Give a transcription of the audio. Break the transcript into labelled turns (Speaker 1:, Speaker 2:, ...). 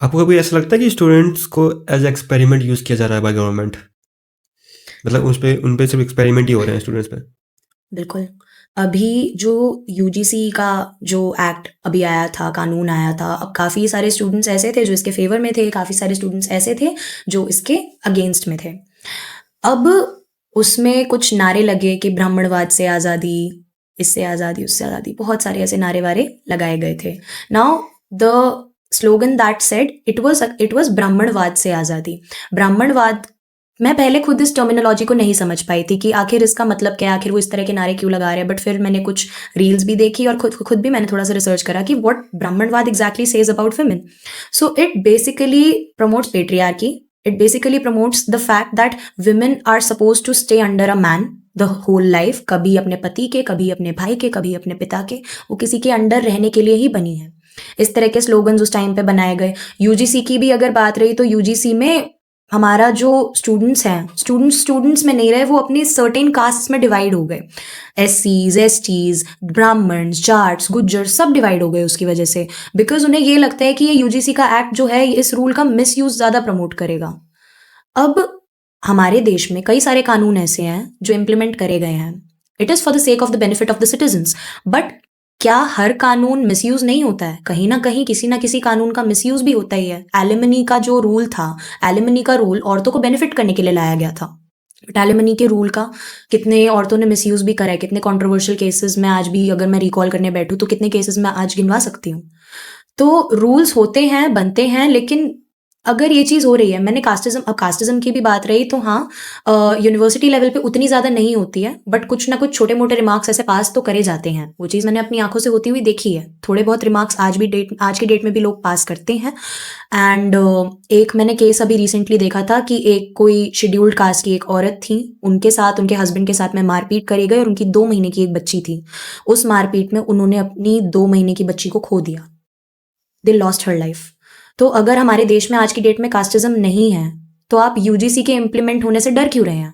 Speaker 1: आपको कभी ऐसा लगता है कि स्टूडेंट्स को एज एक्सपेरिमेंट यूज़ किया जा रहा है बाय गवर्नमेंट? मतलब उन पे सिर्फ एक्सपेरिमेंट ही हो रहे हैं स्टूडेंट्स पे।
Speaker 2: बिल्कुल। अभी जो यूजीसी का जो एक्ट अभी आया था, कानून आया था, अब काफ़ी सारे स्टूडेंट्स ऐसे थे जो इसके फ़ेवर में थे, काफ़ी सारे स्टूडेंट्स ऐसे थे जो इसके अगेंस्ट में थे। अब उसमें कुछ नारे लगे कि ब्राह्मणवाद से आज़ादी, इससे आज़ादी, उससे आज़ादी, बहुत सारे ऐसे नारे-वारे लगाए गए थे। Now the slogan that said it was ब्राह्मणवाद से आज़ादी। ब्राह्मणवाद, मैं पहले खुद इस टर्मिनोलॉजी को नहीं समझ पाई थी कि आखिर इसका मतलब क्या है, आखिर वो इस तरह के नारे क्यों लगा रहे हैं। बट फिर मैंने कुछ रील्स भी देखी और खुद भी मैंने थोड़ा सा रिसर्च करा कि व्हाट ब्राह्मणवाद exactly says about women. So it basically promotes patriarchy, it basically promotes the fact that women are suppose to stay under a man the whole life, कभी अपने पति के, कभी अपने भाई के, कभी अपने पिता के, वो किसी के अंडर रहने के लिए ही बनी है। इस तरह के स्लोगन्स उस टाइम पे बनाए गए। यूजीसी की भी अगर बात रही तो यूजीसी में हमारा जो स्टूडेंट्स हैं, स्टूडेंट्स में नहीं रहे, वो अपनी सर्टेन कास्ट में डिवाइड हो गए। एससीज, एसटीज, ब्राह्मण्स, जाट्स, गुज्जर सब डिवाइड हो गए उसकी वजह से, बिकॉज उन्हें ये लगता है कि ये यूजीसी का एक्ट जो है इस रूल का मिसयूज ज़्यादा प्रमोट करेगा। अब हमारे देश में कई सारे कानून ऐसे हैं जो इम्प्लीमेंट करे गए हैं, it is for the sake of the benefit of the citizens, but क्या हर कानून मिसयूज नहीं होता है? कहीं ना किसी कानून का मिसयूज भी होता ही है। एलिमनी का जो रूल था, एलिमनी का रूल औरतों को बेनिफिट करने के लिए लाया गया था, बट एलिमनी के रूल का कितने औरतों ने मिसयूज भी करा है, कितने कंट्रोवर्शियल केसेस में आज भी अगर मैं रिकॉल करने बैठूं तो कितने केसेस मैं आज गिनवा सकती हूँ। तो रूल्स होते हैं, बनते हैं, लेकिन अगर ये चीज़ हो रही है, मैंने कास्टिज्म की भी बात रही तो हाँ, यूनिवर्सिटी लेवल पे उतनी ज़्यादा नहीं होती है, बट कुछ ना कुछ छोटे मोटे रिमार्क्स ऐसे पास तो करे जाते हैं। वो चीज़ मैंने अपनी आंखों से होती हुई देखी है। थोड़े बहुत रिमार्क्स आज की डेट में भी लोग पास करते हैं। एंड एक मैंने केस अभी रिसेंटली देखा था कि एक कोई शेड्यूल्ड कास्ट की एक औरत थी, उनके साथ, उनके हस्बैंड के साथ में मारपीट करी गई और उनकी 2 महीने की एक बच्ची थी। उस मारपीट में उन्होंने अपनी 2 महीने की बच्ची को खो दिया। They lost her life. तो अगर हमारे देश में आज की डेट में कास्टिज्म नहीं है, तो आप यूजीसी के इम्प्लीमेंट होने से डर क्यों रहे हैं?